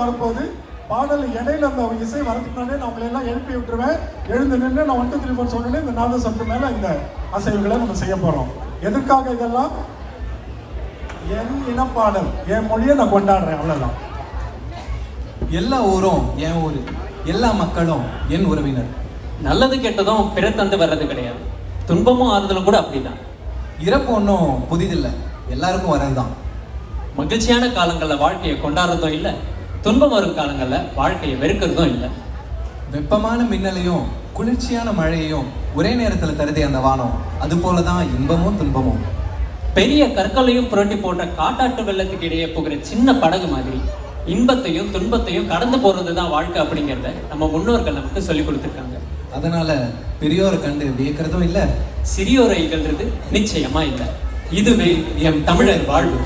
வரப்போகுது. பாடல் இடையில அந்த இசை வரதுக்கு முன்னாடி நம்மளை எல்லாம் எழுப்பி விட்டுருவேன். எழுந்து நின்று நான் 1 2 3 4 சொன்னேன். இந்த நாதசத்து மேலே இந்த அசைவுகளை நம்ம செய்ய போகிறோம். எதற்காக இதெல்லாம்? என் இனப்பாடல், என் மொழியை நான் கொண்டாடுறேன், அவ்வளோதான். எல்லா ஊரும் என் ஊர், எல்லா மக்களும் என் உறவினர். நல்லது கெட்டதும் பிற தந்து வர்றது கிடையாது. துன்பமும் ஆறுதலும் கூட அப்படிதான். இறப்பு ஒன்றும் புதிதில்லை, எல்லாருக்கும் வர்றதுதான். மகிழ்ச்சியான காலங்களில் வாழ்க்கையை கொண்டாடுறதும் இல்லை, துன்பம் வரும் காலங்களில் வாழ்க்கையை வெறுக்கிறதும் இல்லை. வெப்பமான மின்னலையும் குளிர்ச்சியான மழையையும் ஒரே நேரத்தில் தருதே அந்த வானம், அது போலதான் இன்பமும் துன்பமும். பெரிய கற்களையும் புரட்டி போட்ட காட்டாட்டு வெள்ளத்துக்கு இடையே போகிற சின்ன படகு மாதிரி இன்பத்தையும் துன்பத்தையும் கடந்து போறது தான் வாழ்க்கை அப்படிங்கிறத நம்ம முன்னோர்கள் நமக்கு சொல்லி கொடுத்துருக்காங்க. அதனால பெரியோரை கண்டு வியக்கிறதும் இல்லை, சிறியோரை இகழ்றது நிச்சயமா இல்லை. இதுவே எம் தமிழர் வாழ்வு.